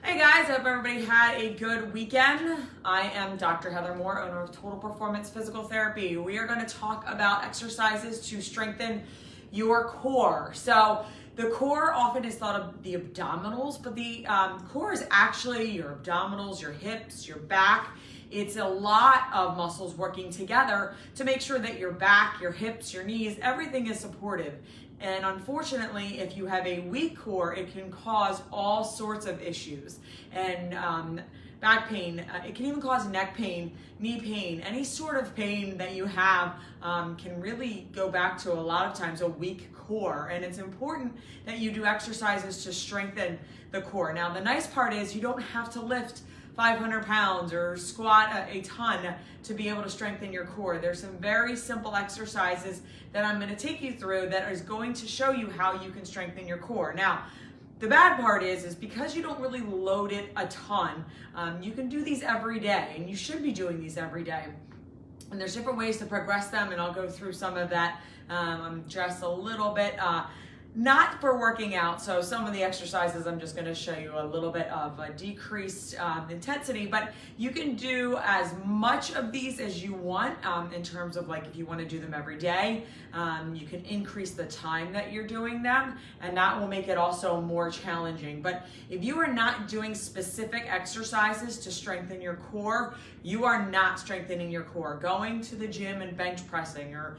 Hey guys, I hope everybody had a good weekend. I am Dr. Heather Moore, owner of Total Performance Physical Therapy. We are going to talk about exercises to strengthen your core. So the core often is thought of the abdominals, but the core is actually your abdominals, your hips, your back. It's a lot of muscles working together to make sure that your back, your hips, your knees, everything is supportive. And unfortunately, if you have a weak core, it can cause all sorts of issues. And back pain, it can even cause neck pain, knee pain, any sort of pain that you have can really go back to a lot of times a weak core. And it's important that you do exercises to strengthen the core. Now, the nice part is you don't have to lift 500 pounds or squat a ton to be able to strengthen your core. There's some very simple exercises that I'm going to take you through that is going to show you how you can strengthen your core. Now, the bad part is because you don't really load it a ton, you can do these every day, and you should be doing these every day. And there's different ways to progress them, and I'll go through some of that just a little bit. Not for working out, so some of the exercises I'm just going to show you a little bit of a decreased intensity, but you can do as much of these as you want in terms of like if you want to do them every day. You can increase the time that you're doing them, and that will make it also more challenging. But if you are not doing specific exercises to strengthen your core, you are not strengthening your core. Going to the gym and bench pressing or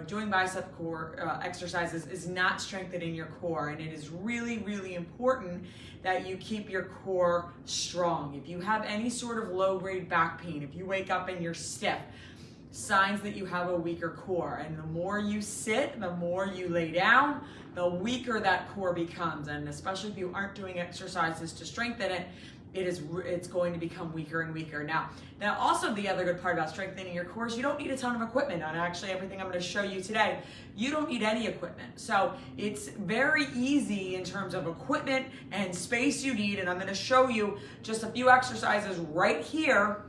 doing bicep core exercises is not strengthening your core, and it is really, really important that you keep your core strong. If you have any sort of low-grade back pain, if you wake up and you're stiff, signs that you have a weaker core. And the more you sit, the more you lay down, the weaker that core becomes. And especially if you aren't doing exercises to strengthen it, it's going to become weaker and weaker. Now also the other good part about strengthening your core is you don't need a ton of equipment. On actually everything I'm going to show you today, you don't need any equipment. So it's very easy in terms of equipment and space you need. And I'm going to show you just a few exercises right here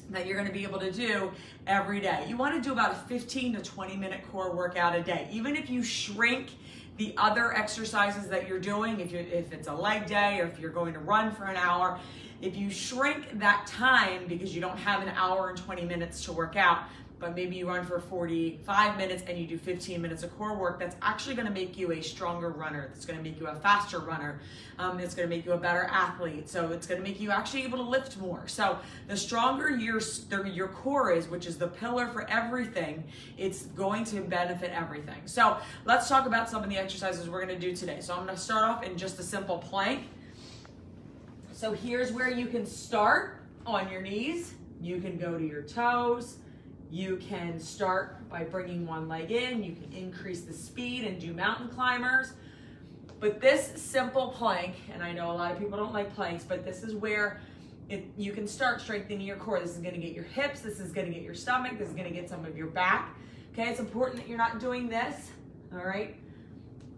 that you're going to be able to do every day. You want to do about a 15 to 20 minute core workout a day. Even if you shrink the other exercises that you're doing, if it's a leg day or if you're going to run for an hour, if you shrink that time because you don't have an hour and 20 minutes to work out, but maybe you run for 45 minutes and you do 15 minutes of core work, that's actually going to make you a stronger runner. It's going to make you a faster runner. It's going to make you a better athlete. So it's going to make you actually able to lift more. So the stronger your core is, which is the pillar for everything, it's going to benefit everything. So let's talk about some of the exercises we're going to do today. So I'm going to start off in just a simple plank. So here's where you can start on your knees. You can go to your toes. You can start by bringing one leg in. You can increase the speed and do mountain climbers. But this simple plank, and I know a lot of people don't like planks, but this is where you can start strengthening your core. This is going to get your hips. This is going to get your stomach. This is going to get some of your back. Okay, it's important that you're not doing this, all right?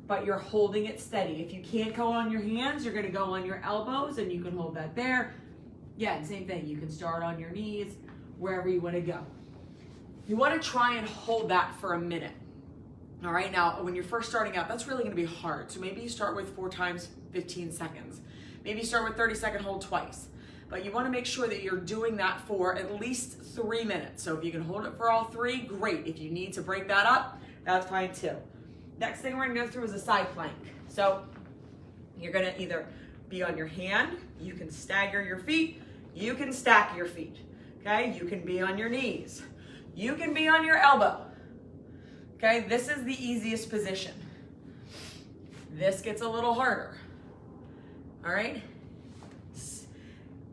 But you're holding it steady. If you can't go on your hands, you're going to go on your elbows, and you can hold that there. Yeah, same thing. You can start on your knees, wherever you want to go. You want to try and hold that for a minute. All right, now when you're first starting out, that's really going to be hard. So maybe you start with 4 times 15 seconds. Maybe you start with 30-second hold twice. But you want to make sure that you're doing that for at least 3 minutes. So if you can hold it for all 3, great. If you need to break that up, that's fine too. Next thing we're going to go through is a side plank. So you're going to either be on your hand, you can stagger your feet, you can stack your feet. Okay, you can be on your knees. You can be on your elbow. Okay, this is the easiest position. This gets a little harder. All right?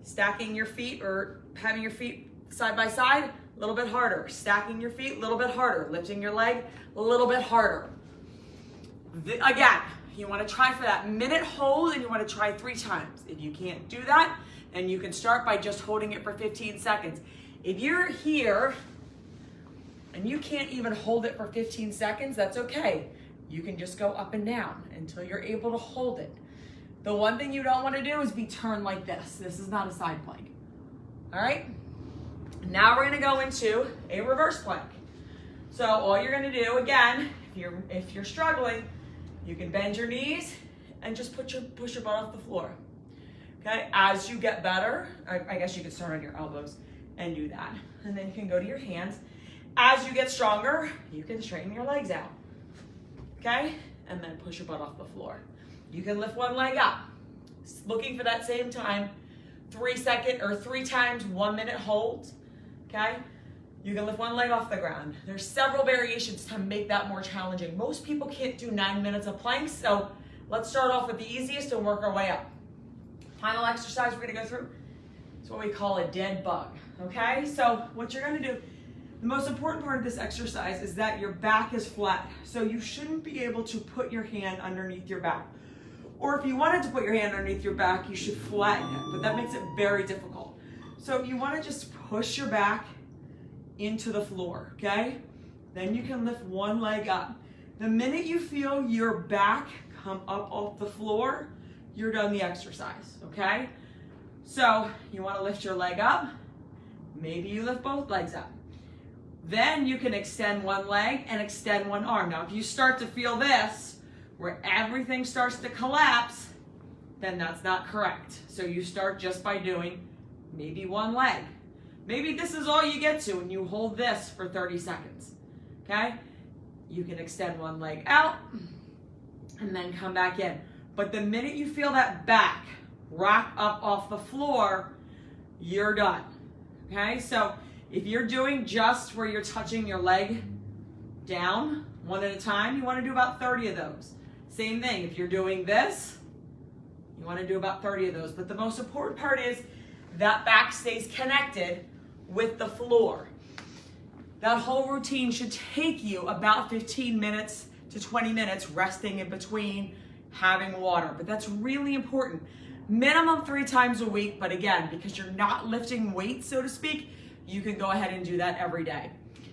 Stacking your feet or having your feet side by side, a little bit harder. Stacking your feet, a little bit harder. Lifting your leg, a little bit harder. Again, you want to try for that minute hold, and you want to try 3 times. If you can't do that, then you can start by just holding it for 15 seconds. If you're here and you can't even hold it for 15 seconds, that's okay. You can just go up and down until you're able to hold it. The one thing you don't want to do is be turned like this. This is not a side plank. All right? Now we're going to go into a reverse plank. So all you're going to do, again, if you're struggling, you can bend your knees and just push your butt off the floor. Okay, as you get better, I guess you could start on your elbows and do that. And then you can go to your hands. As you get stronger, you can straighten your legs out. Okay, and then push your butt off the floor. You can lift one leg up. Looking for that same time, 3 times 1 minute holds. Okay, you can lift one leg off the ground. There's several variations to make that more challenging. Most people can't do 9 minutes of planks, so let's start off with the easiest and work our way up. Final exercise we're gonna go through is what we call a dead bug, okay? So what you're gonna do, the most important part of this exercise is that your back is flat. So you shouldn't be able to put your hand underneath your back. Or if you wanted to put your hand underneath your back, you should flatten it, but that makes it very difficult. So you wanna just push your back into the floor, okay? Then you can lift one leg up. The minute you feel your back come up off the floor, you're done the exercise, okay? So you wanna lift your leg up. Maybe you lift both legs up. Then you can extend one leg and extend one arm. Now, if you start to feel this, where everything starts to collapse, then that's not correct. So you start just by doing maybe one leg. Maybe this is all you get to and you hold this for 30 seconds, okay? You can extend one leg out and then come back in. But the minute you feel that back rock up off the floor, you're done, okay? So if you're doing just where you're touching your leg down one at a time, you wanna do about 30 of those. Same thing, if you're doing this, you wanna do about 30 of those. But the most important part is that back stays connected with the floor. That whole routine should take you about 15 minutes to 20 minutes resting in between, having water, but that's really important. Minimum 3 times a week, but again, because you're not lifting weights, so to speak, you can go ahead and do that every day.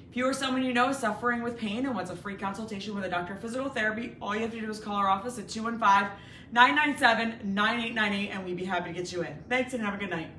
If you or someone you know is suffering with pain and wants a free consultation with a doctor of physical therapy, all you have to do is call our office at 215-997-9898 and we'd be happy to get you in. Thanks and have a good night.